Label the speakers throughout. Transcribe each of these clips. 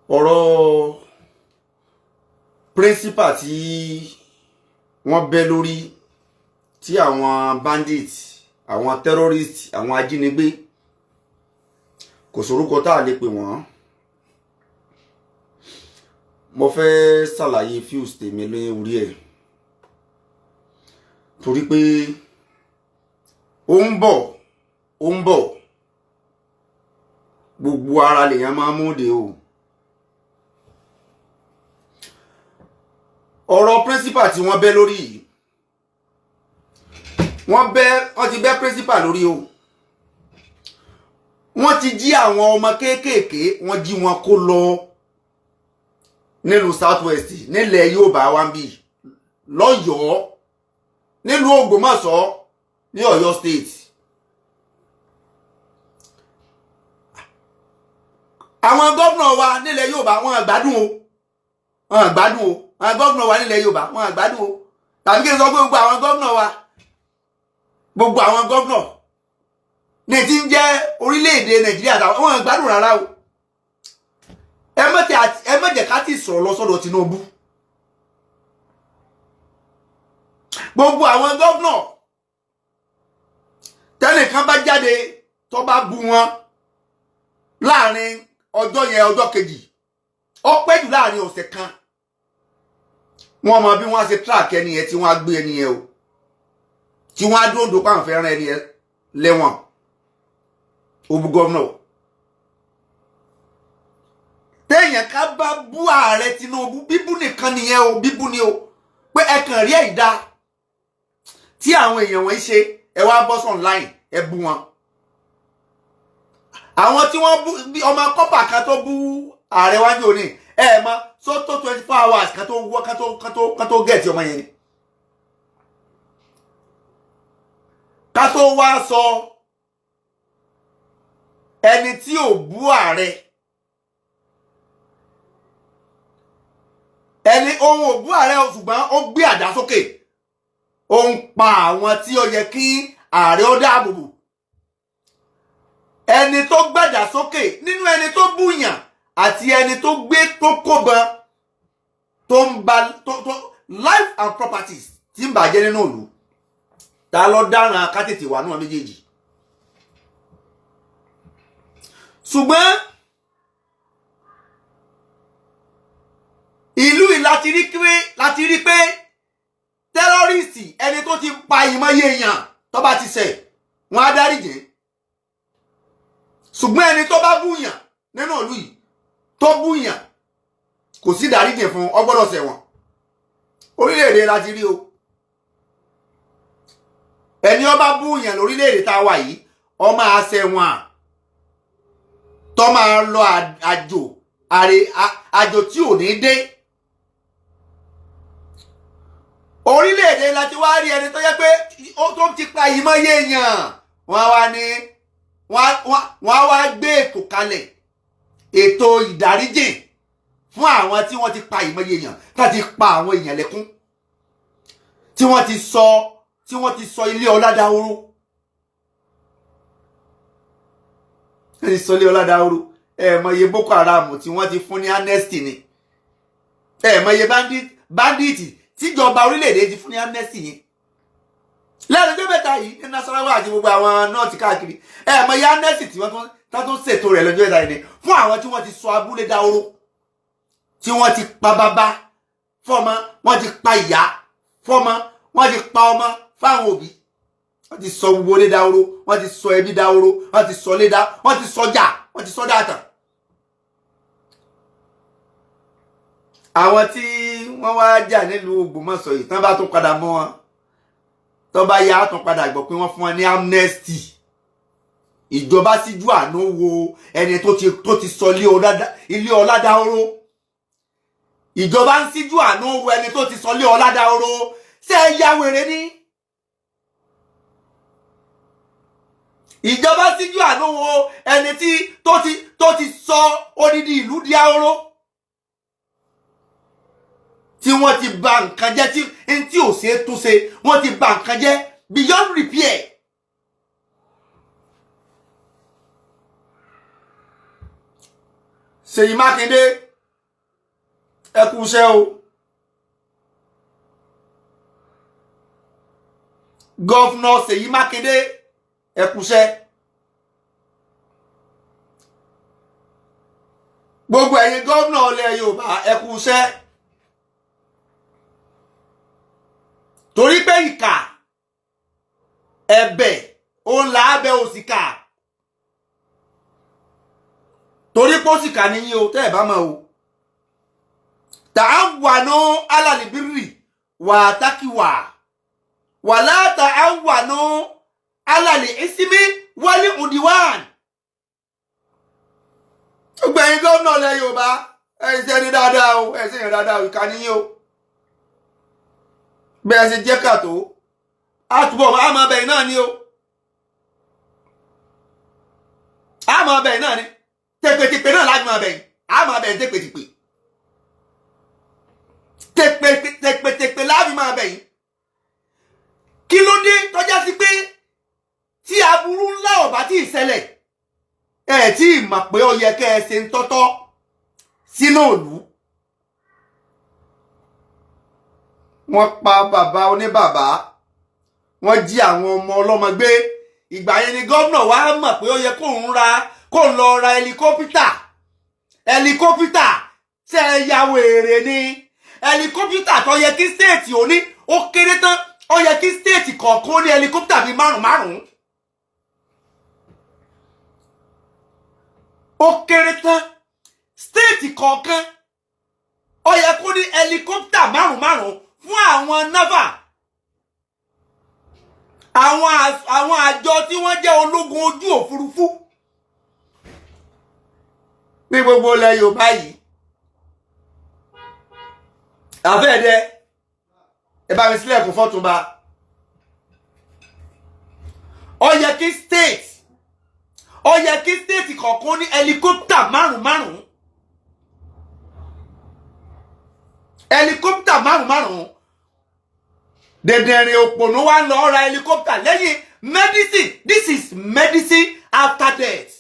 Speaker 1: ọ̀rọ̀ principal tí wọ́n bẹ́ lórí tí àwọn bandit àwọn terrorist àwọn ajínigbé kò sórúkọ tá a lè pè wọ́n mo fẹ́ ṣàlàyé fíùs tèmi lórí ẹ̀ torí pé ó ń bọ̀ gbogbo ara lèèyàn máa mú de o. ọ̀rọ̀ principal tí wọ́n bẹ́ lórí yìí wọ́n ti bẹ́ principal lórí o. wọ́n ti jí àwọn ọmọ kéékèèké wọ́n jí wọn kó lọ nílùú southwest nílẹ̀ Yorùbá wa ń bì lọ́yọ̀ọ́ nílùú Ògbómọ̀ṣọ́ ní Ọ̀yọ́ state. àwọn gómìnà wa nílẹ̀ Yorùbá wọn gbádùn o àwọn gómìnà wa nílẹ̀ Yorùbá wọn gbádùn o tàbí kí n sọ pé gbogbo àwọn gómìnà ní ti ń jẹ́ orílẹ̀-èdè Nàìjíríà wọn gbádùn rárá o. ẹ má jẹ́ ká ti sọ̀rọ̀ lọ sọ́dọ̀ Tinubu. gbogbo àwọn gómìnà tẹ́nìkan bá jáde tó bá bú wọn láàrin ọjọ́ yẹn ọjọ́ kejì ó pẹ́ jù láàrin ọ̀sẹ̀ kan wọ́n mọ bí wọ́n ṣe track ẹni yẹn tí wọ́n á gbé ẹni yẹn o tí wọ́n á dúró dópa àwọn fẹ́ràn ẹni yẹn lẹ́wọ̀n òbú gómìnà. téèyàn ká bá bú ààrẹ Tinubu bíbú nìkan nìyẹn o bíbú ni o pé ẹ kàn rí ẹ̀dá tí àwọn èèyàn wọ́n ń ṣe ẹ wá bọ́ sí online ẹ bú wọn. àwọn tí wọ́n bú ọmọ kọ́pà kan tó bú ààrẹ wájú òní ẹ mọ so tó 24 hours kan tó wọ́ kan tó gẹ̀ẹ́tì ọmọ yẹn ni. ká tó wá sọ ẹni tí ò bú ààrẹ ẹni ohun ò bú ààrẹ ṣùgbọ́n ó gbé àdá sókè ó ń pa àwọn tí ó yẹ kí ààrẹ ó dáàbò bò. ẹni tó gbàdá sókè nínú ẹni tó búyàn àti ẹni tó gbé tó kóbọn tó ń ba tó life and properties tí ń bàjẹ́ nínú ìlú ta ló dáràn ká tètè wà náà méjèèjì. ṣùgbọ́n ìlú yìí láti rí pé tẹ́rọ́rìsì ẹni tó ti pa ìmọ̀ye èèyàn tó bá ti ṣẹ̀ wọ́n á dáríjì. ṣùgbọ́n ẹni tó bá búyàn nínú ìlú yìí tó búyàn kò sí dáríjì fún ó gbọ́dọ̀ ṣẹ̀wọ̀n. orílẹ̀-èdè láti rí o ẹni ó bá búyàn lórílẹ̀-èdè tá a wà yìí ó máa ṣẹ̀wọ̀n tó máa lọ àjò tí ò ní dé. orílẹ̀-èdè láti wá rí ẹni tó yẹ pé tó ti pa ìmọ̀ye èèyàn wọ́n á wá gbé ètò kalẹ̀ ètò ìdáríjì fún àwọn tí wọ́n ti pa ìmọ̀ye èèyàn láti pa àwọn èèyàn lẹ́kún tí wọ́n ti sọ ilé ọlá dahoro. ẹni sọ ilé ọlá dahoro mọye Boko Haram tí wọ́n ti fún ní amnesty ni mọye bandit tíjọba orílẹ̀-èdè ti fún ní amnesty yẹn lẹ́nu tó mẹ́ta yìí ní Nasarawa àti gbogbo àwọn nọ́ọ̀tì káàkiri mọye amnesty tí wọ́n tún ṣètò rẹ̀ lọ́jọ́ ìta yìí fún àwọn tí wọ́n ti sọ abúlé dahoro tí wọ́n ti pa bàbá fọ́mọ wọ́n ti pa ìyá fọ́mọ wọ́n ti pa ọmọ fáwọn òbí wọ́n ti sọ gbogbo ilé dahoro wọ́n ti sọ ẹbí dahoro wọ́n ti sọ léda wọ́n ti sọjà wọ́n ti sọ dáàtàn. àwọn tí wọ́n wá jà nílùú Ògbómọ̀ṣọ́ yìí tán bá tún padà mọ́ wọn tó bá yá tún padà gbọ́ pé wọ́n fún wọn ní amnesty. ìjọba síjú àánú wo ẹni tó ti sọ ilé ọlá dahoro. ìjọba ń síjú àánú wo ẹni tó ti sọ ilé ọlá dahoro. ṣé ẹ ya wèrè ni? ìjọba síjú àánú wo ẹni tó ti sọ odidi ìlú di ahoro. tí wọ́n ti bà nǹkan jẹ́ tí ò ṣe é túnṣe wọ́n ti bà nǹkan jẹ́ beyond repair. Ṣèyí Mákindé ẹ kú iṣẹ́ o. Gọ́fúnà Ṣèyí Mákindé ẹ kú iṣẹ́. Gbogbo ẹ̀yin gọ́fúnà ilẹ̀ Yorùbá ẹ kú iṣẹ́. Torí pé ìkà ẹ̀bẹ̀ òun là á bẹ òṣìkà. Torí pé òṣìkà nìyí o tẹ́ ẹ̀ bá mọ̀ o. Ta'awanu 'alal birri wa taqwa wa la ta'awanu 'alal ismi wal 'udwan. Gbogbo ẹ̀yin gómìnà ilẹ̀ Yorùbá ẹ̀ ṣe ní dáadáa o ẹ̀ ṣe yàn dáadáa o ìkà nìyí o. Bẹ́ẹ̀ ṣe jẹ́ kàtó àtúbọ̀ àmọ́ bẹ̀yìn náà ni o. Àmọ́ bẹ̀yìn náà ni tẹ̀pẹ̀tẹ̀pẹ̀ náà láti máa bẹ̀yìn àmọ́ bẹ̀yìn tẹ̀pẹ̀tẹ̀pẹ̀. Tẹ̀pẹ̀tẹ̀pẹ̀ láti máa bẹ̀yìn. Kí ló dé tọ́já sí pé tí aburú ńlá ọ̀bá tí ì ṣẹlẹ̀ ẹ̀ tí ì mọ̀ pé ó yẹ kẹ́ ẹ ṣe ń tọ́tọ́ sínú ìlú. Wọ́n pa bàbá oníbàbá wọ́n jí àwọn ọmọ ọlọ́mọ gbé. Ìgbà yẹn ni gómìnà wa mọ̀ pé ó yẹ kó ń lọ ra ẹlikọ́pítà ṣe é ya wèrè ni. Ẹlikọ́pítà tó yẹ kí stéètì òní ó kéré tán ó yẹ kí stéètì kọ̀ọ̀kan ní ẹlikọ́pítà bíi márùn-ún. Ó kéré tán stéètì kọ̀ọ̀kan ó yẹ kó ní ẹlikọ́pítà márùn-ún fún àwọn náfà. Àwọn àjọ tí wọ́n jẹ́ ológun ojú òfurufú ní gbogbo ilẹ̀ Yorùbá yìí. Àfẹ́ẹ̀dẹ́ ẹ bá mi sílẹ̀ kún fọ́túnba. Ó yẹ kí state kọ̀ọ̀kan ní ẹlikọ́pítà márùn-ún. Ẹlikọ́pítà márùn-ún. Dẹ̀dẹ̀rìn òpònú wa lọ ra ẹlikọ́pítà lẹ́yìn medicine. This is medicine after death.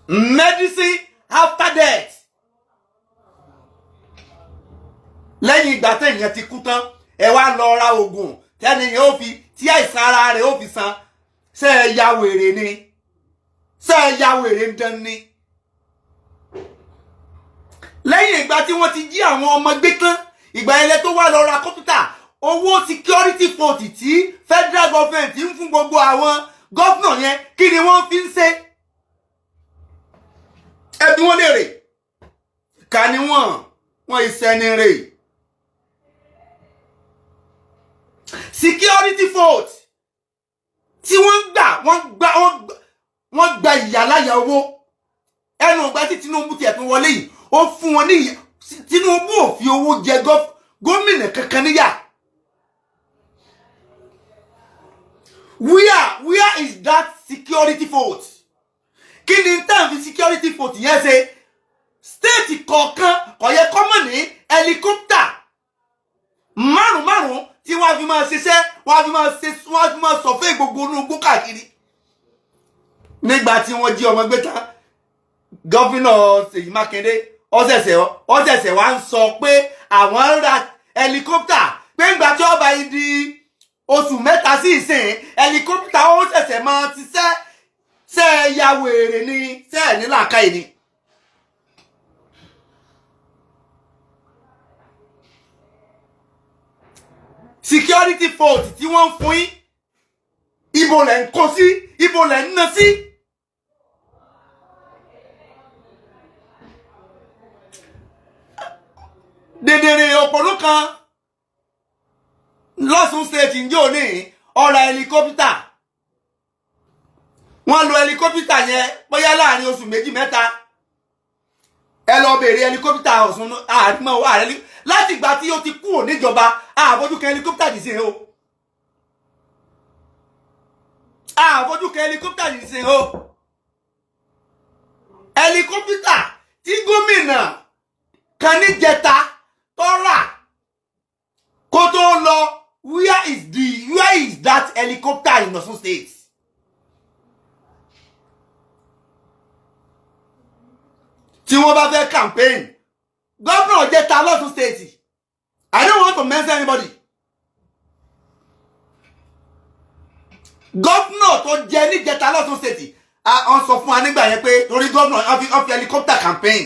Speaker 1: Medicine after death. Lẹ́yìn ìgbà tẹ́yìn ti kú tán ẹ wá lọ ra oògùn tẹ́niyàn ó fi tí àìsàn ara rẹ̀ ó fi san. Ṣé ẹ ya wèrè ni? Ṣé ẹ ya wèrè ń dán ni? Lẹ́yìn ìgbà tí wọ́n ti jí àwọn ọmọ gbé tán ìgbà ilẹ̀ tó wá lọ ra kọ́pútà owó security vote tí federal government ń fún gbogbo àwọn gọ́fúnà yẹn kí ni wọ́n fi ń ṣe? Ẹbí wọn léèrè ká ní wọ́n ìsẹ́ni rè. Security vote tí wọ́n gba ìyàláyà owó ẹnu ọgbà tí Tinubu tiẹ̀ tún wọlé yìí ó fún wọn ní Tinubu ò fi owó jẹ gómìnà kankan níyà. Where is that security vote? Kí ni tán fi security vote yẹn ṣe? State kọ̀ọ̀kan kò yẹ kọ́mọ̀ ní ẹlikọ́pítà márùn-ún tí wọ́n á fi máa ṣiṣẹ́ wọ́n á fi máa sọ̀fẹ́ gbogbo inú igbó káàkiri. Nígbà tí wọ́n jí ọmọ gbé tán gọ́fínà Ṣèyí Mákindé ọ̀sẹ̀sẹ̀ wá ń sọ pé àwọn ń ra ẹlikọ́pítà pé ńgbà tí ọba yìí di oṣù mẹ́ta sí ìsìn ẹlikọ́pítà ó ṣẹ̀ṣẹ̀ máa ti ṣe é ya wèrè ni ṣe é ní làákàyè ni. Security vote tí wọ́n ń fún yín ibo lẹ̀ ń kó sí ibo lẹ̀ ń ná sí. Dèdèrè òpònú kan lọ́sùn state ń jò ní ọ̀rọ̀ ẹlikọ́pítà. Wọ́n lo ẹlikọ́pítà yẹn bóyá láàrin oṣù méjì mẹ́ta. Ẹ lọ bèèrè ẹlikọ́pítà Ọ̀ṣun àrímọ̀ ààrẹ láti ìgbà tí ó ti kúrò níjọba àbójúkẹ́ ẹlikọ́pítà dì sí o. Àbójúkẹ́ ẹlikọ́pítà dì sí o. Ẹlikọ́pítà tí gómìnà kan níjẹta tọ́ra kó tó lọ where is that helicopter in Osun State? tí wọ́n bá fẹ́ campaign governor jẹ́ ta lọ́tún state I don't want to mention anybody governor tó jẹ́ níjẹta lọ́tún state wọ́n sọ fún wa nígbà yẹn pé torí governor wọ́n fi helicopter campaign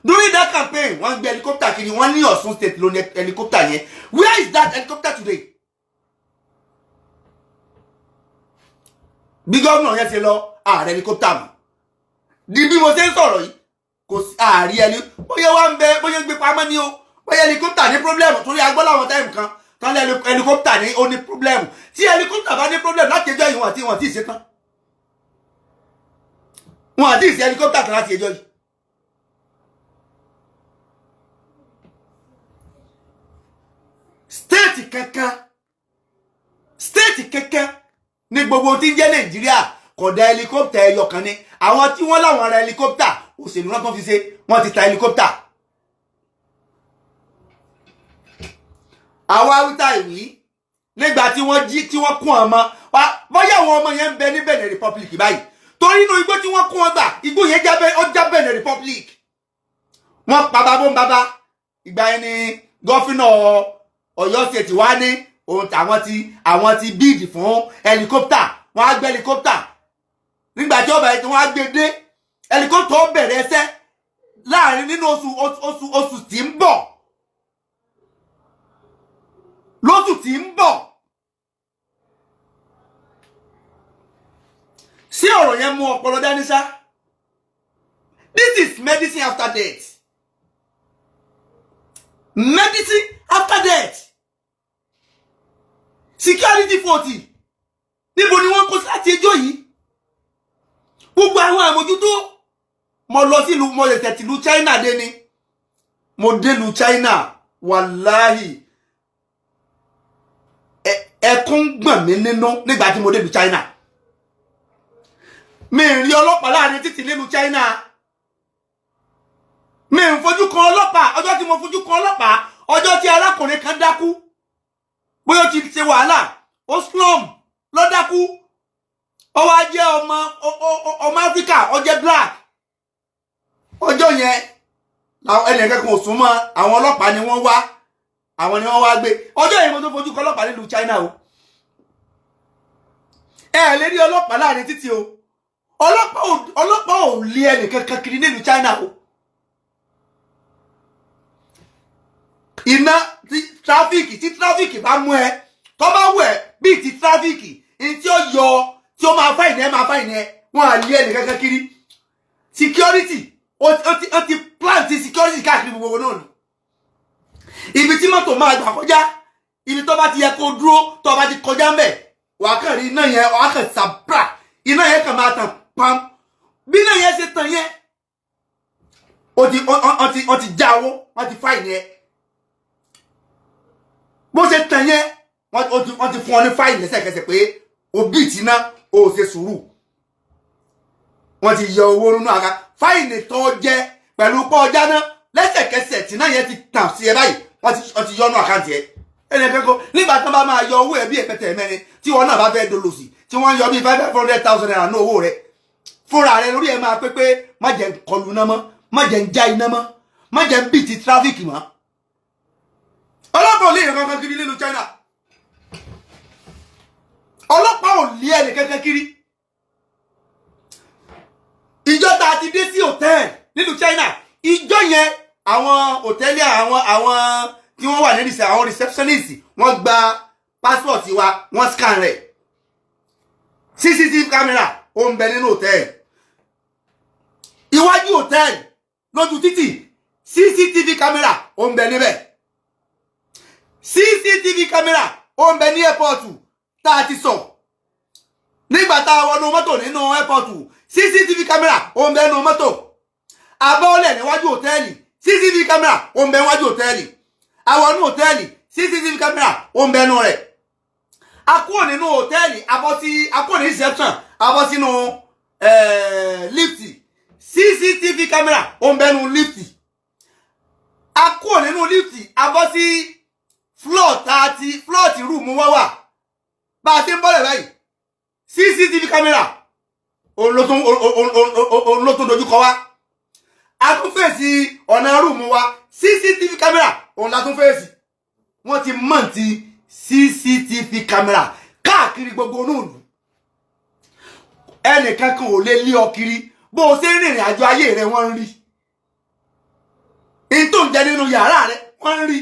Speaker 1: during that campaign wọ́n gbé helicopter kiri wọ́n ní Ọ̀ṣun state ló ní helicopter yẹn where is that helicopter today bí governor yẹn ṣe lọ ààrẹ helicopter mọ́ di bí mo ṣe ń sọ̀rọ̀ yìí kò sí ààrí ẹni bóyá wá ń bẹ bóyá ń gbé pamọ́ ní o bóyá helicopter ní problem torí agbọ́ láwọn time kan tán lé helicopter ní ó ní problem tí helicopter bá ní problem láti ẹjọ́ yìí wọ́n àti ìṣe tán wọ́n àti ìṣe helicopter kan láti ẹjọ́ yìí state kankan ní gbogbo tí ń jẹ́ Nàìjíríà kódà helicopter ẹyọ kan ní àwọn tí wọ́n láwọn ra helicopter òṣèlú náà tó fi ṣe wọ́n ti ta helicopter àwa wíta ìwí nígbà tí wọ́n jí tí wọ́n kún ọmọ bóyá àwọn ọmọ yẹn ń bẹ ní Benin Republic báyìí torí inú igbó tí wọ́n kún wọn gbà igbó yẹn já Benin Republic wọ́n pa babó ń bàbá ìgbà yẹn ni gọ́fínà Ọ̀yọ́ state wá ní ohun àwọn ti bíìdì fún helicopter wọ́n á gbé helicopter nígbà tí ọba yẹn tí wọ́n á gbé dé helicopter ó bẹ̀rẹ̀ ẹsẹ̀ láàrin nínú oṣù tí ń bọ̀ lóṣù tí ń bọ̀ sí ọ̀rọ̀ yẹn mú ọpọlọ dání ṣá this is medicine after death medicine after death security 40 níbo ni wọ́n kó sí láti ẹjọ́ yìí gbogbo àwọn àmójútó mo lọ sí ìlú mo lè tẹ̀tì ìlú China dé ni mo dé ìlú China wàláhì ẹkún gbọ̀n mí nínú nígbà tí mo dé ìlú China mi rí ọlọ́pàá láàrin títì nílùú China mi ń fojú kan ọlọ́pàá ọjọ́ tí mo fojú kan ọlọ́pàá ọjọ́ tí arákùnrin kan dákú bóyá ó ti ṣe wàhálà ó slum ló dákú ó wá jẹ́ ọmọ Áfíríkà ó jẹ́ black ọjọ́ yẹn ẹnìkan kò sún mọ́ àwọn ọlọ́pàá ni wọ́n wá àwọn ni wọ́n wá gbé ọjọ́ yẹn mo tó fojú kan ọlọ́pàá nílùú China o ẹ lè rí ọlọ́pàá láàrin títì o ọlọ́pàá ò lé ẹnìkan kiri nílùú China o iná tí tráfíkì bá mú ẹ tó bá wù ẹ bíi ti tráfíkì ní tí ó yọ tí ó máa fáìní ẹ wọn à lé ẹnìkan kiri security ó ti plant security káàkiri gbogbo náà ni ibi tí mọ́tò máa gbà kọjá ibi tó bá ti yẹ kó dúró tó bá ti kọjá ń bẹ̀ wà kàn rí iná yẹn wà kàn sàbra iná yẹn kàn máa tàn pam bí iná yẹn ṣe tàn yẹn ó ti jáwó wọ́n ti fáìní ẹ bó ṣe tàn yẹn wọ́n ti fún ọ ní fáìní lẹ́sẹ̀kẹsẹ̀ pé òbí ti ná ó ṣe sùúrù wọ́n ti yọ owó nínú àga fáìní tó jẹ pẹ̀lú pọ́ ọjà náà lẹ́sẹ̀kẹsẹ̀ tí náà yẹn ti tàn sí ẹ báyìí wọ́n ti yọ ọ́nà àkáǹtì ẹ ẹnì kẹ́kọ̀ọ́ nígbà tí wọ́n bá máa yọ owó ẹ bí ẹ̀pẹ̀tẹ̀ mẹ́rin tí wọ́n náà bá fẹ́ dolòsì tí wọ́n yọ bí 500,000 naira ní owó rẹ fúnra rẹ lórí ẹ máa pé má jẹ́ kọlù iná mọ́ má jẹ́ ń já iná mọ́ má jẹ́ ń bì ti tráfíkì mọ́ ọlọ́pàá ò lè yẹ kankan kiri nínú China ọlọ́pàá ò lé ẹnì kankan kiri ìjọ tá a ti dé sí hòtẹ́ẹ̀lì nínú China ìjọ yẹn àwọn hòtẹ́ẹ̀lì àwọn tí wọ́n wà ní àwọn receptionist wọ́n gba passport wa wọ́n scan rẹ̀ CCTV camera ó ń bẹ nínú hòtẹ́ẹ̀lì iwájú hòtẹ́ẹ̀lì lójú títì CCTV camera ó ń bẹ níbẹ̀ CCTV camera ó ń bẹ ní airport tá a ti sọ nígbà tá a wọnú mọ́tò nínú airport CCTV camera ó ń bẹ nínú mọ́tò abọ́ọ̀lẹ̀ níwájú hòtẹ́ẹ̀lì CCTV camera ó ń bẹ níwájú hòtẹ́ẹ̀lì àwọnú hòtẹ́ẹ̀lì CCTV camera ó ń bẹ nínú rẹ̀ akúrò nínú hòtẹ́ẹ̀lì akúrò ní reception abọ́ sínú lift CCTV camera ó ń bẹ nínú lift akúrò nínú lift abọ́ sí floor ti room wá wà bá a ti ń bọ́lẹ̀ báyìí CCTV camera òun ló tún dojúkọ wá a tún fèsì ọ̀nà rúùmù wa CCTV camera òun la tún fèsì. Wọ́n ti mọ̀ ti CCTV camera káàkiri gbogbo onúùlù. Ẹnìkan kan ò lè lé ọ kiri bó o ṣe ń rìnrìn àjò ayé rẹ wọ́n ń rí. In tó ń jẹ nínú yàrá rẹ wọ́n ń rí.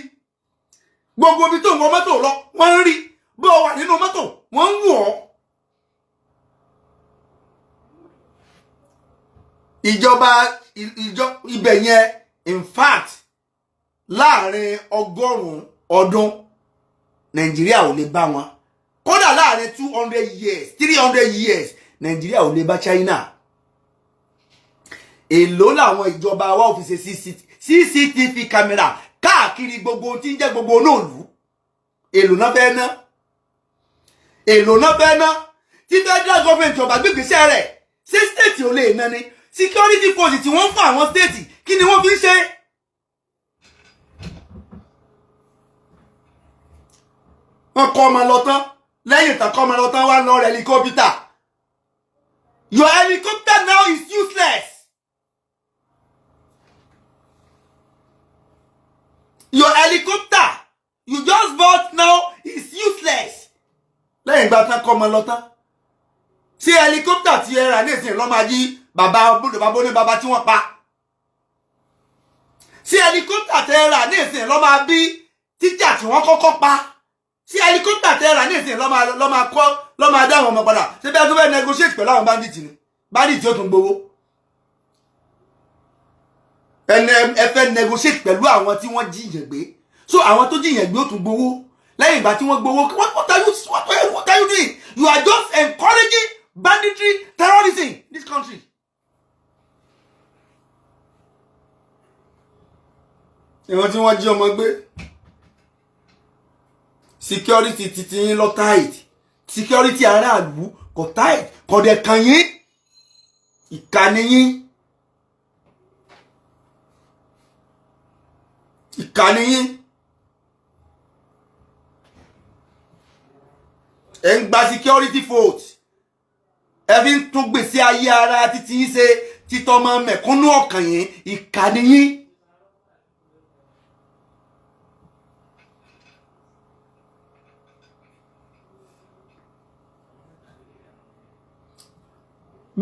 Speaker 1: Gbogbo ibi tó ń wọ mọ́tò lọ wọ́n ń rí. Bó o wà nínú mọ́tò wọ́n ń wò ọ́. Ìjọba ibẹ̀ yẹn in fact láàrin 100 ọdún Nàìjíríà ò lè bá wọn. Kódà láàrin 200 years 300 years Nàìjíríà ò lè bá China. Èló làwọn ìjọba wa ò fi ṣe CCTV camera káàkiri gbogbo tí ń jẹ́ gbogbo olóòlù. Èló náà fẹ́ ná. Èló náà fẹ́ ná. Tí federal government ọba gbégbèsè rẹ̀ ṣé state ò lè ná ni. Security force tí wọ́n fún àwọn state kí ni wọ́n fi ń ṣe? Wọ́n kọ́ ọmọ lọ tán lẹ́yìn tán kọ́ ọmọ lọ tán wá lọ rẹ̀ helicopter. Your helicopter now is useless. Your helicopter you just bought now is useless. Lẹ́yìn ìgbà tán kọ́ ọmọ lọ tán. Ṣé helicopter tí ẹ rà ní ìsìn ló máa jí bàbá ní bàbá tí wọ́n pa? Ṣé helicopter tẹ́ rà ní ìsìn ló máa bí tíjà tí wọ́n kọ́kọ́ pa? Ṣé helicopter tẹ́ rà ní ìsìn ló máa dá àwọn ọmọ padà? Ṣé bẹ́ẹ̀ tó fẹ́ negotiate pẹ̀lú àwọn bandit ni? Bandit yóò tún gbowó. Ẹ fẹ́ negotiate pẹ̀lú àwọn tí wọ́n jíyàn gbé. So àwọn tó jíyàn gbé ó tún gbowó. Lẹ́yìn ìgbà tí wọ́n gbowó, what are you doing? You are just encouraging banditry, terrorism in this country. Ìwọ̀n tí wọ́n jí ọmọ gbé. Security titi yín lọ tight. Security aráàlú kò tight. Kò dẹ̀ kàn yín. Ìkànnì yín. Ìkànnì yín. Ẹ ń gba security vote. Ẹ fi ń tún gbèsè ayé ara títí yín ṣe títọ́mọ mẹ̀kúnnù ọkàn yín. Ìkànnì yín.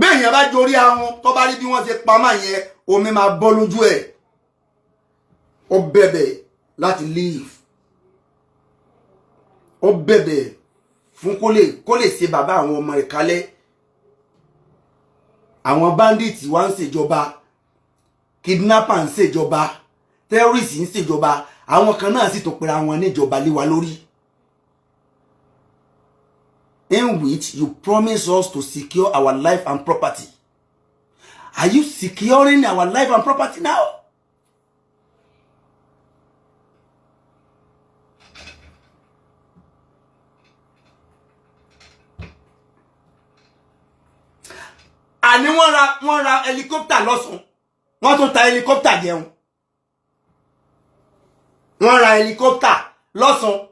Speaker 1: Bẹ́ẹ̀yàn bá jorí àwọn tó bá rí bí wọ́n ṣe pamọ́ yẹn omi máa bọ́ lójú ẹ̀. Ó bẹ̀bẹ̀ láti leave. Ó bẹ̀bẹ̀ fún kó lè ṣe bàbá àwọn ọmọ rẹ̀ kalẹ̀. Àwọn bandits wá ń ṣèjọba. Kidnapper ń ṣèjọba. Terrorists ń ṣèjọba. Àwọn kan náà sì tó pera wọn níjọba lé wa lórí. In which you promise us to secure our life and property. Are you securing our life and property now? Àní wọ́n ra helicopter lọ́sùn. Wọ́n tún ta helicopter jẹun. Wọ́n ra helicopter lọ́sùn.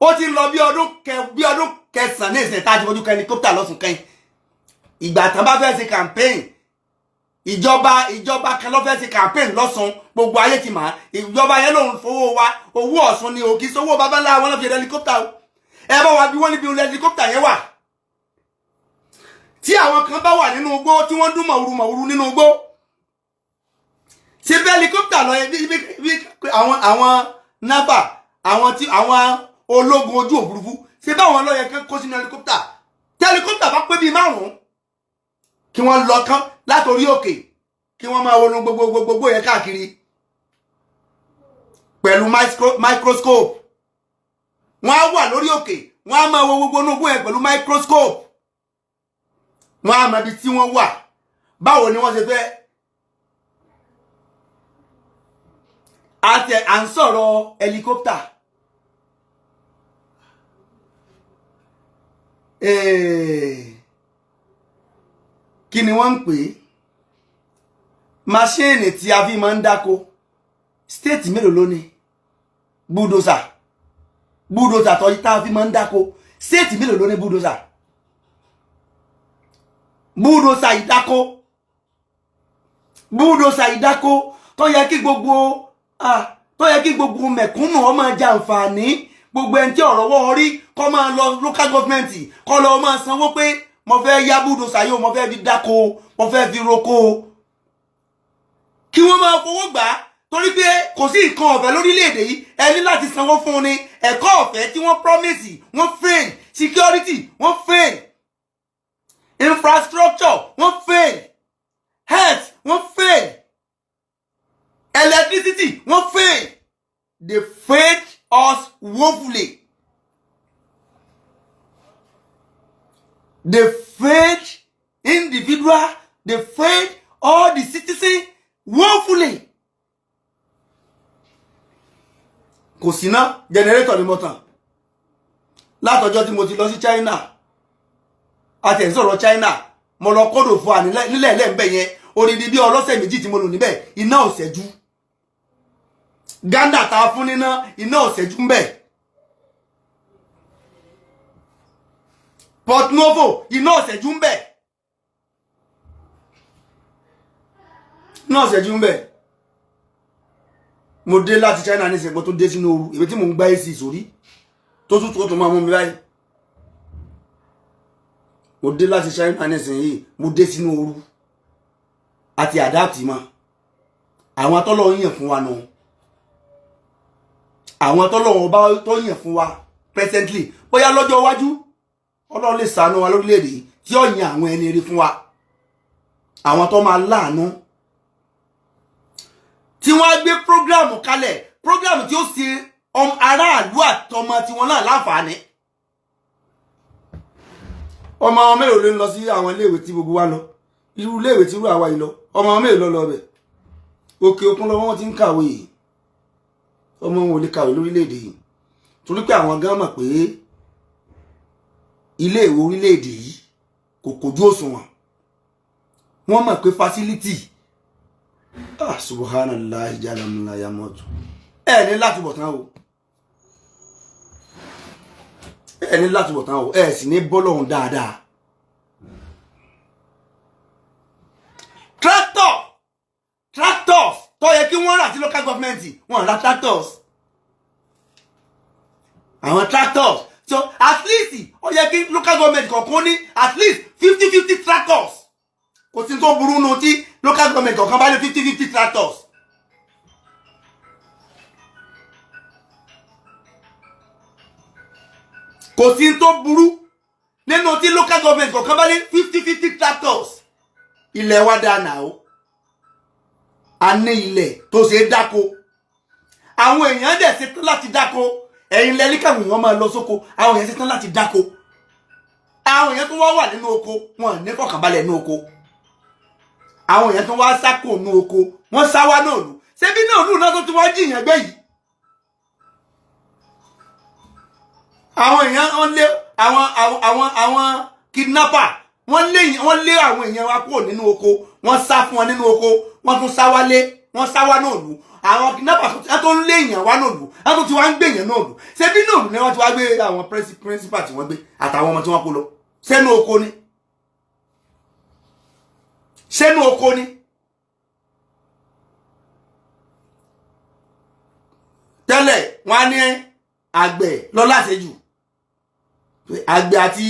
Speaker 1: Ó ti lọ bí ọdún kẹsàn-án ní ìsìn tá a ti fojú kan helicopter lọ́sùn kẹ́yìn. Ìgbà tán bá fẹ́ ṣe campaign. Ìjọba kan ló fẹ́ ṣe campaign lọ́sùn. Gbogbo ayé ti mà. Ìjọba yẹn lòun fowó wa. Owó Ọ̀ṣun ni o kì í sówó babalá wọn lọ fi helicopter o. Ẹ bá wa bí wọ́n níbi helicopter yẹn wà. Tí àwọn kan bá wà nínú igbó tí wọ́n dún mọ̀wúrú nínú igbó. Ṣé bẹ́ẹ̀ helicopter lọ bí àwọn NAVA àwọn ológun ojú òfurufú ṣé báwọn ló yẹ kán kó sínú helicopter. Tí helicopter bá pé bí 5 kí wọ́n lọ kán látorí òkè kí wọ́n máa wọnú gbogbo yẹn káàkiri pẹ̀lú microscope. Wọ́n á wà lórí òkè wọ́n á máa wo gbogbo inú yẹn pẹ̀lú microscope. Wọ́n á mọ ibi tí wọ́n wà. Báwo ni wọ́n ṣe fẹ́? À ń sọ̀rọ̀ helicopter. Kí ni wọ́n ń pè é? Máṣíìnì tí a fi máa ń dáko. State mélòó ló ní? Bulldozer tó yí tá a fi máa ń dáko. State mélòó ló ní bulldozer? Bulldozer ìdáko. búdòsà ìdáko tó yẹ kí gbogbo mẹ̀kúnnù ó máa jẹ àǹfààní, gbogbo ẹni tí ọ̀rọ̀ wọ́ rí kó máa lọ local government kó lọ máa sanwó pé mo fẹ́ yá búdòsà yóò, mo fẹ́ fi dáko, mo fẹ́ fi roko, kí wọ́n máa fowó gbà á, torí pé kò sí nǹkan ọ̀fẹ́ lórílẹ̀‐èdè yìí, ẹ ní láti sanwó fún un ni. ẹ̀kọ́ ọ̀fẹ́ tí wọ́n promise wọ́n fail, security wọ́n fail, infrastructure wọ́n fail, health wọ́n fail, electricity wọ́n fail. They failed us woefully. They failed individual, they failed all the citizens woefully. Kò sí ná generator ni mo tàn látọjọ́ tí mo ti lọ sí China, àti ẹ̀ sọ̀rọ̀ China, mo lọ kọ́dọ̀ fún àní nílẹ̀ lẹ́ǹbẹ̀ yẹn, odidi bí ọlọ́sẹ̀ méjì tí mo lò níbẹ̀, iná ò ṣẹ́jú. Ghana ta fún níná, iná ò ṣẹ́jú ń bẹ̀. Port Novo, iná ò ṣẹ́jú ń bẹ̀. Iná ò ṣẹ́jú ń bẹ̀. Mo dé láti China ní ìsìnkú tó dé sínú ooru, èmi tí mo ń gbá AC sórí tó tún tó máa mú mi báyìí. Mo dé láti China ní ìsìnkú, mo dé sínú ooru àti adapt mọ́. Àwọn atọ́lọ́ yàn fún wa nù. Àwọn atọ́lọ́ wọn bá tó yàn fún wa presently, bóyá lọ́jọ́ iwájú Ọlọ́run lè ṣàánú wa lórílẹ̀-èdè tí ó yan àwọn ẹni rí fún wa, àwọn tó máa láàánú, tí wọ́n gbé prógrámù kalẹ̀, prógrámù tí ó ṣe aráàlú àtọmọ tí wọ́n náà láǹfààní. ọmọ mélòó ló ń lọ sí àwọn iléèwé tí gbogbo wa lọ, irú iléèwé tí irú àwa yìí lọ, ọmọ mélòó lọ bẹ̀? Òkè òkun lọ wọ́n ti ń kàwé yìí, ọmọ wọn ò lè kàwé lórílẹ̀-èdè yìí, torí pé àwọn gan mọ̀ pé iléèwé orílẹ̀-èdè yìí kò kojú òṣùwọ̀n. Wọ́n mọ̀ pé facility subhanallah jalamula yamotu ẹ ní láti bọ̀ tán o, ẹ ní láti bọ̀ tán o, ẹ sì ní bọ́lọ́hun dáadáa. Tractors tó yẹ kí wọ́n rà sí local government, wọ́n rà tractors. Àwọn tractors so at least ó yẹ kí local government kọ̀ọ̀kan ní at least 50-50 tractors. Kò sí tó burú nù tí local government kọ̀ọ̀kan bá ní 50-50 tractors. Kò sí tó burú nínú tí local government kọ̀ọ̀kan bá ní 50-50 tractors. Ilẹ̀ wa dáa náà o, a ní ilẹ̀ tó ṣe dáko, àwọn èèyàn dẹ̀ ṣe tán láti dáko. Ẹ̀yin lẹ́ni káwọn èèyàn máa lọ sóko, àwọn èèyàn ṣe tán láti dáko. Àwọn èèyàn tó wà nínú oko, wọn ní kọ̀kànbalẹ̀ nínú oko. Àwọn èèyàn tó wá sákò nínú oko, wọ́n sá wá náà lù. Ṣebí náà lù náà tó ti wá jìyàn gbé yìí. Àwọn èèyàn wọ́n lé àwọn kidnapper, wọ́n lé àwọn èèyàn wa kúrò nínú oko, wọ́n sá fún wọn nínú oko, wọ́n tún sá wálé, wọ́n sá wá náà lù. Àwọn kidnapper tó ń lé èèyàn wá náà lù, wọ́n tún ti wá ń gbé èèyàn náà lù. Ṣebí náà lù ni wọ́n ti wá gbé àwọn principal tí wọ́n gbé àtàwọn ọmọ tí wọ́n kó lọ. Sẹ́nu oko ni. Sẹ́nu oko ni. Tẹ́lẹ̀ wọ́n á ní àgbẹ̀ lọ láṣejù. Àgbẹ̀ àti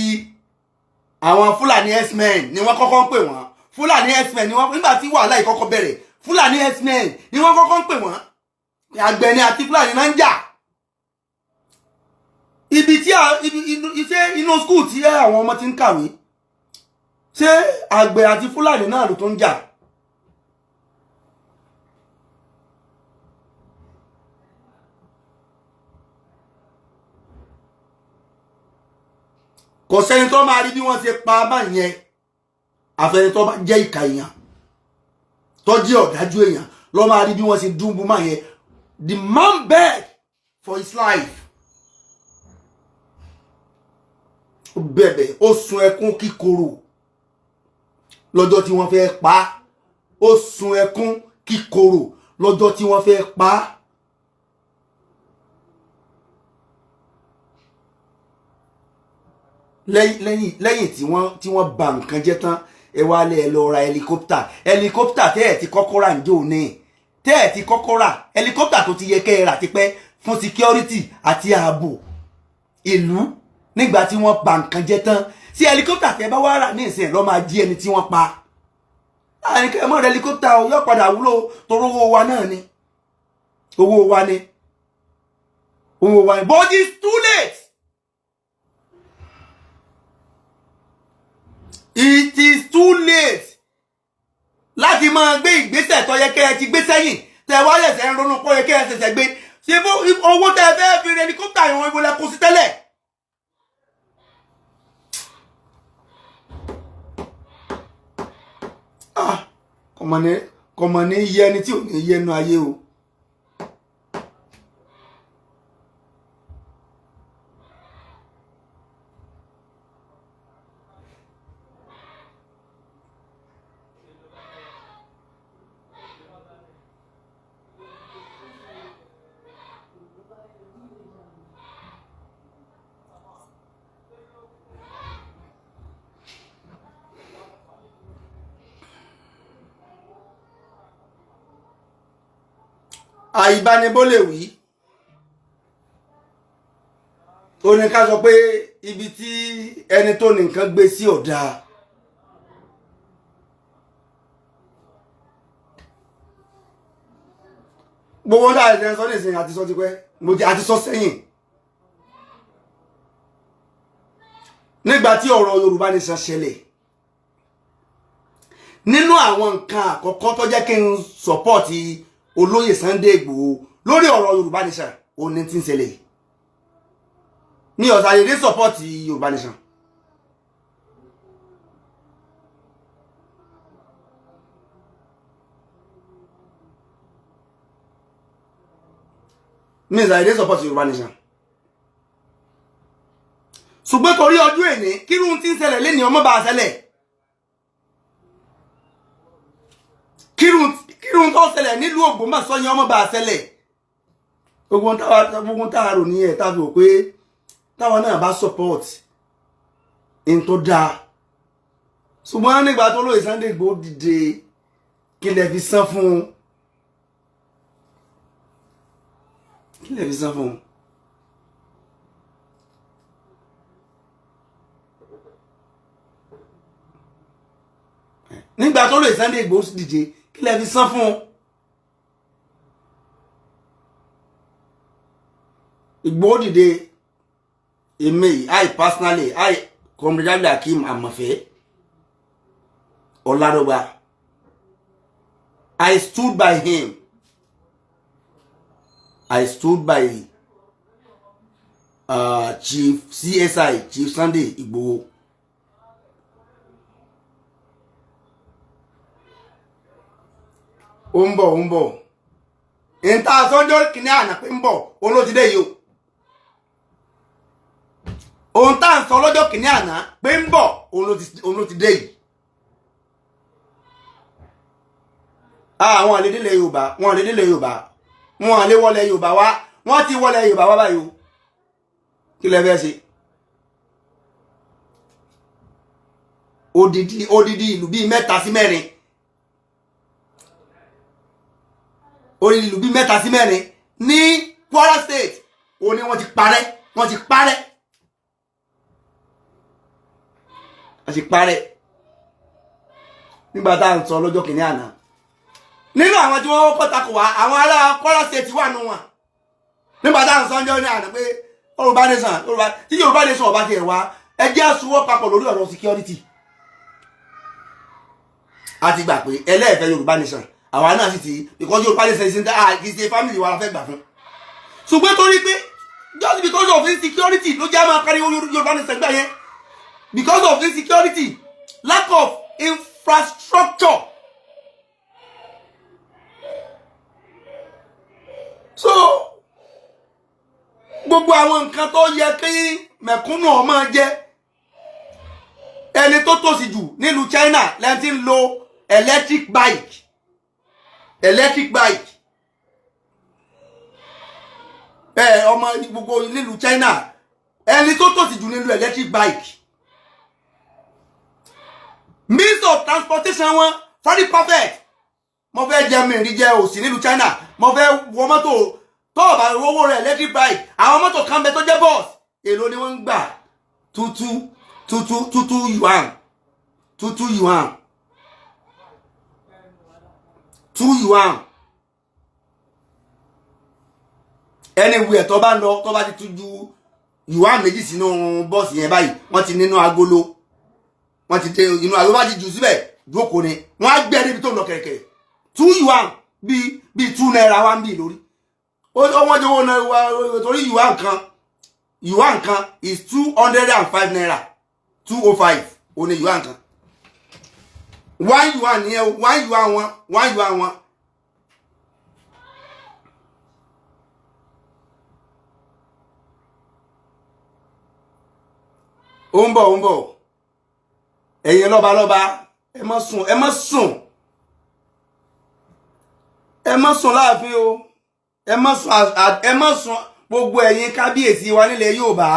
Speaker 1: àwọn Fúlàní X-Men ni wọ́n kọ́kọ́ ń pè wọ́n. Fúlàní X-Men ni wọ́n, nígbà tí wàhálà yìí kọ́kọ́ bẹ̀rẹ̀, Fúlàní X-Men ni wọ́n kọ́kọ́ ń pè wọ́n. Àgbẹ̀ ni àti Fúlàní náà ń jà. Ibi tí iṣẹ́ inú skul tí àwọn ọmọ ti ń kàwé, ṣé àgbẹ̀ àti Fúlàní náà ló tó ń jà? Kò sẹ́ni tó máa rí bí wọ́n ṣe pa bá yẹn, àfẹ́ni tó bá jẹ́ ìkà èèyàn, tó jẹ́ ọ̀dájú èèyàn ló máa rí bí wọ́n ṣe dúnbú máa yẹn. The man begged for his life. Ó bẹ̀bẹ̀, ó sun ẹkún kíkorò lọ́jọ́ tí wọ́n fẹ́ pa á. Ó sun ẹkún kíkorò lọ́jọ́ tí wọ́n fẹ́ pa á. Lẹ́yìn tí wọ́n bà nǹkan jẹ́ tán, ẹ wá lé ẹ lọ ra helicopter tẹ́ ẹ̀ ti kọ́kọ́ rà njó ní tẹ́ ẹ̀ ti kọ́kọ́ rà helicopter tó ti yẹ kẹ́ ẹ rà tipẹ́ fún security àti ààbò ìlú nígbà tí wọ́n pa nǹkan jẹ́ tán sí helicopter tẹ́ bá wá rà ní ìsìn lọ́ máa jí ẹni tí wọ́n pa láàrin kẹ́ ẹ mọ́ helicopter o yóò padà wúlò torí owó wa náà ni owó wa ni but it's too late. It is too late láti máa gbé ìgbésẹ̀ tó yẹ kẹ́ ẹ ti gbé sẹ́yìn tẹ́ wá lẹ̀sẹ̀ ń ronú pọ́ yẹ kẹ́ ẹ ṣẹ̀ṣẹ̀ gbé ṣe bó owó tẹ́ fẹ́ fi rẹ helicopter ìwọ̀n ìbò lẹ́kùn sí tẹ́lẹ̀. Kọ̀mọ̀ ní yẹ ẹni tí ò ní yẹ ẹnu ayé o. Àìbánibólè wí ó ní ká sọ pé ibi tí ẹni tó ní nǹkan gbé sí ọ̀dà gbogbo ń dáa ìṣẹ́ sọ ní ìsìn àti sọ ti pẹ́ àti sọ sẹ́yìn nígbà tí ọ̀rọ̀ Yorùbá Nation ṣẹlẹ̀ nínú àwọn nǹkan àkọ́kọ́ tó jẹ́ kí n sọ́pọ̀tì olóyè Sunday Igboho lórí ọ̀rọ̀ Yorùbá Nation ó ní tí ń ṣẹlẹ̀ ní ọ̀sàyèdè sọ́pọ̀tì Yorùbá Nation ní ọ̀sàyèdè sọ́pọ̀tì Yorùbá Nation ṣùgbọ́n torí ọdún èní kírun tí ń ṣẹlẹ̀ lé ní ọmọ bá ṣẹlẹ̀ kírun tó ṣẹlẹ̀ nílùú Ògbómọ̀ṣọ́ yẹn ọmọ bá ṣẹlẹ̀ gbogbo táwa rò ní ẹ̀ tàbí ò pé táwa náà bá support in tó dáa ṣùgbọ́n nígbà tó lóye Sunday Igboho dìde kí lẹ fi san fún un kí lẹ fi san fún un nígbà tó lóye Sunday Igboho dìde kí lẹ fi san fún un Igboho dìde èmi I personally I Comrade Hakeem Amofe Oladoba I stood by him. I stood by Chief CSI Chief Sunday Igboho. Ó ń bọ̀ ìta sọ́jọ́ kìíní àná pé ń bọ̀ òun ló ti dé yìí o ohun tá à ń sọ lọ́jọ́ kìíní àná pé ń bọ̀ òun ló ti dé yìí àwọn àlédélẹ̀ Yorùbá wọn àlédélẹ̀ Yorùbá wọn àlé wọlé Yorùbá wá wọ́n ti wọlé Yorùbá wá báyìí o kí lẹ fẹ́ ṣe odidi ìlú bíi mẹ́ta sí mẹ́rin orí ìlú bíi mẹ́ta sí mẹ́rin ní Kwara State ó ní wọ́n ti parẹ́ wọ́n ti parẹ́ nígbà tá à ń sọ lọ́jọ́ kìíní àná nínú àwọn tí wọ́n kọ́ takò wá àwọn ará Kwara State wà nù wọn nígbà tá à ń sọ ọjọ́ ní àná pé Yorùbá Nation tí Yorùbá Nation ọba tiẹ̀ wá ẹjẹ́ àsùnwọ́ papọ̀ lórí ọ̀rọ̀ security a ti gbà pé ẹlẹ́ẹ̀fẹ́ Yorùbá Nation àwa náà sì ti because Yorùbá Nation kì í ṣe family wa la fẹ́ gbà fún ṣùgbọ́n torí pé just because of insecurity ló jẹ́ máa pariwo Yorùbá Nation gbà yẹn because of insecurity lack of infrastructure so gbogbo àwọn nǹkan tó yẹ kí mẹ̀kúnnù ó máa jẹ ẹni tó tòṣì jù nílùú China lẹ́yìn tí ń lo electric bike ọmọ gbogbo nílùú China ẹni tó tòṣì jù nílùú electric bike means of transportation wọn very perfect. Mo fẹ́ jẹ mi rí jẹ òsì nílùú China. Mo fẹ́ wọ mọ́tò tó bá owó rẹ̀ electric bike. Àwọn mọ́tò kan bẹ tó jẹ́ bus. Èló ni wọ́n ń gbà? 22 yuan. 22 yuan. 2 yuan. Anywhere tó bá lọ tó bá ti tuju yuan méjì sínú bus yẹn báyìí wọ́n ti nínú agolo. Wọ́n ti tẹ inú agolo bá ti jù síbẹ̀ jókòó ni. Wọ́n á gbé débi tó lọ kẹ̀kẹ́. 2 yuan bí 2 naira wá ń bí lórí. Ó wọ́n jẹ́ wọ́n náà torí yuan kan is 205 naira. 205 ó ní yuan kan. 1 yuan ni 1 yuan wọn 1 yuan wọn. Ó ń bọ̀. Ẹ̀yin lọ́ba ẹ má sùn láàfin o. Ẹ má sùn gbogbo ẹ̀yin kábíyèsí wa nílẹ̀ Yorùbá.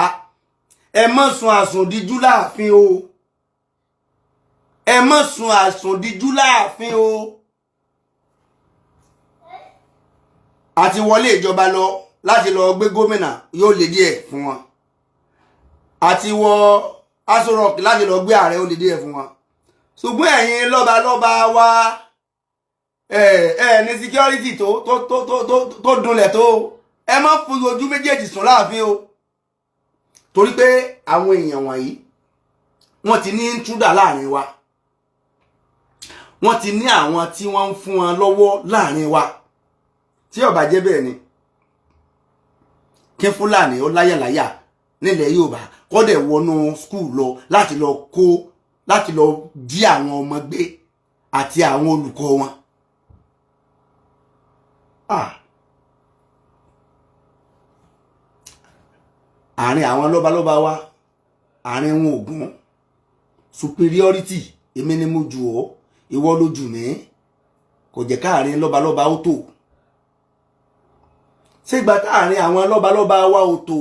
Speaker 1: Ẹ má sùn àsùndíjú láàfin o. Ẹ má sùn àsùndíjú láàfin o. Àti wọlé ìjọba lọ láti lọ gbé gómìnà yóò lè díẹ̀ fún wọn. Àti wọ Aso Rock láti lọ gbé ààrẹ ó lè díẹ̀ fún wọn. Ṣùgbọ́n ẹ̀yin lọ́ba wa ní security tó dunlẹ̀ tó ẹ má fún ojú méjèèjì sùn láàfin o. Torí pé àwọn èèyàn wọ̀nyí wọ́n ti ní intruder láàrin wa. Wọ́n ti ní àwọn tí wọ́n ń fún wọn lọ́wọ́ láàrin wa. Tí ó bá jẹ́ bẹ́ẹ̀ ni kí Fúlàní ó láyàláyà nílẹ̀ Yorùbá kó dẹ̀ wọnú school lọ láti lọ jí àwọn ọmọ gbé àti àwọn olùkọ́ wọn. Àárín àwọn lọ́balọ́ba wa àárín wọn ògún superiority èmi ni mo jù ọ́ ìwọ ló jù mí kò jẹ́ káàrin lọ́balọ́ba ó tò. Ṣé ìgbà táàrin àwọn lọ́balọ́ba wa ó tò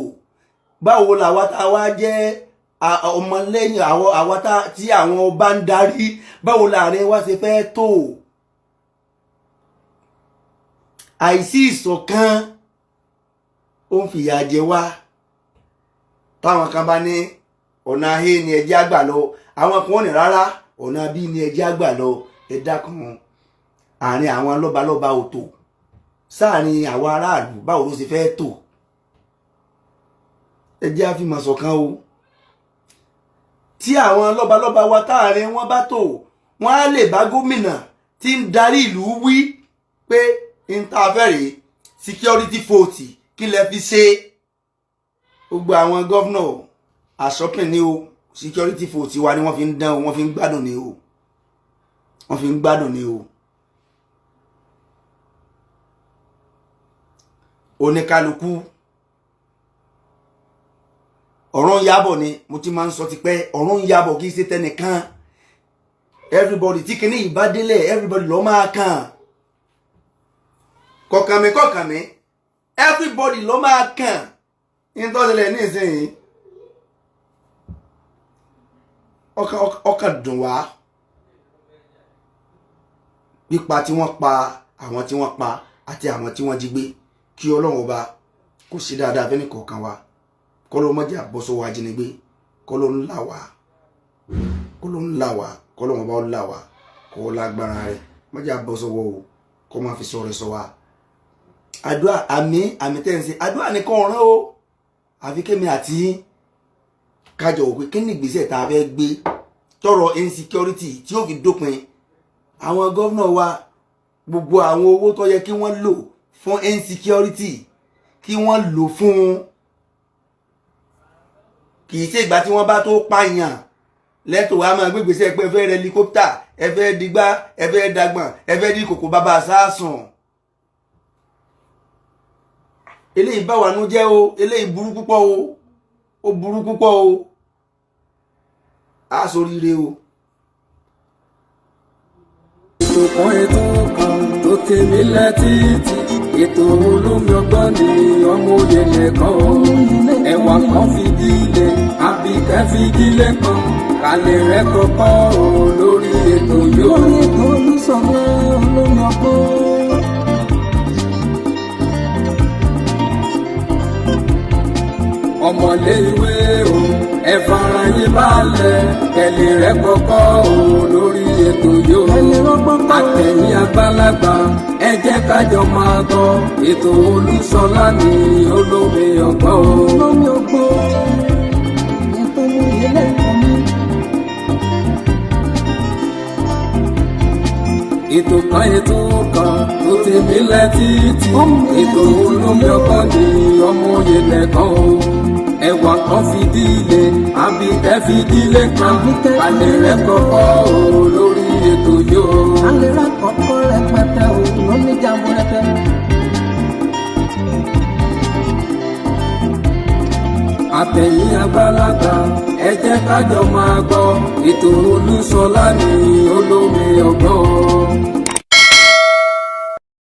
Speaker 1: báwo làwa tá wá jẹ́ ọmọlẹ́yìn àwa tí àwọn ọba ń darí báwo láàrin wa ṣe fẹ́ tó? Àìsí ìṣọ̀kan ó ń fìyà jẹ wá. Táwọn kan bá ní ọ̀nà A ni ẹ jẹ́ àgbà lọ, àwọn kan ní rárá ọ̀nà B ni ẹ jẹ́ àgbà lọ. Ẹ dákun àárín àwọn lọ́balọ́ba ò tò, sáàrin àwọn aráàlú báwo ló ṣe fẹ́ tò? Ẹ jẹ́ á fi mọ̀ ṣọ̀kan o. Tí àwọn lọ́balọ́ba wa táàrin wọn bá tò, wọ́n á lè bá gómìnà tí ń darí ìlú wí pé interfere security force kí lẹ fi ṣe. Gbogbo àwọn gọ́vnà àṣọpìn ní o, security force wa ni wọ́n fi ń dán o, wọ́n fi ń gbádùn ní o. Wọ́n fi ń gbádùn ní o. Oníkálukú ọ̀rọ̀ ń yábọ̀ ni mo ti máa ń sọ ti pẹ́, ọ̀rọ̀ ń yábọ̀ kì í ṣe tẹnìkan. Everybody tí kìíní ìbádélẹ̀ everybody ló máa kàn. Kọ̀kànmí everybody ló máa kàn. In tó ṣẹlẹ̀ ní ìsinyìí ọkàn dùn wá pípa tí wọ́n pa àwọn tí wọ́n pa àti àwọn tí wọ́n jí gbé. Kí Ọlọ́run ọba kó ṣe dáadáa fẹ́ni kọ̀ọ̀kan wa, kọ́lọ́run má jẹ́ àbọ́sọ́wọ́ ajínigbé, kọ́lọ́run là wá, kọ́lọ́run ọba ó là wá, kó lágbára rẹ̀ má jẹ́ àbọ́sọ́wọ́ o, kó má fi sọ̀rọ̀ sọ wa. Àdúrà àmì tẹ́ǹsì àdúrà nìkan ọ̀ràn o. Àfi kémi àti kájọ òpé kí ní ìgbésẹ̀ tá a fẹ́ gbé tọrọ insecurity tí ó fi dópin. Àwọn gọ́vnà wa gbogbo àwọn owó tó yẹ kí wọ́n lò fún insecurity kí wọ́n lò fún, kì í ṣe ìgbà tí wọ́n bá tó pààyàn lẹ́tọ̀ wa máa gbégbèsè pé ẹ fẹ́ rẹ helicopter, ẹ fẹ́ digbá, ẹ fẹ́ dagbọ̀n, ẹ fẹ́ di kòkò bàbá sásùn. Eléyìí bá wà nú jẹ́ o, eléyìí burú púpọ̀ o, ó burú púpọ̀ o. A ṣoríire o.
Speaker 2: Ètò kan tó tèmi létí ètò olómi ọgbọ́n ni ọmọ òye nìkan o. Ẹ̀wà kan fìdílé, àbíkẹ́ fìdílé kan, kálẹ̀ rẹ̀ kọ́kọ́ o lórí ètò lè rẹ́ kọ́kọ́ o lórí ètò yóò. Àtẹ̀yìn àgbàlagbà ẹ jẹ́ kájọ máa gbọ́ ètò Olúṣọlá ní olómi ọgbọ́n o.
Speaker 3: olómi ọgbọ́n ètò olóyè lẹ́kọ̀ọ́ mi.
Speaker 2: ètò kan tó ti mí létí ètò olómi ọgbọ́n ní ọmọ òye lẹ́kọ̀ọ́ o. Ẹ̀wà kan fìdílé àbíkẹ́ fìdílé kan alẹ́ rẹ̀ kọ́kọ́ o lórí ètò yóò.
Speaker 3: alẹ́ rẹ̀ kọ́kọ́ rẹpẹtẹ o lómi jàmbó rẹpẹ.
Speaker 2: Àtẹ̀yìn àgbàlagbà ẹ jẹ́ kájọ máa gbọ́ ètò Olúṣọlá ní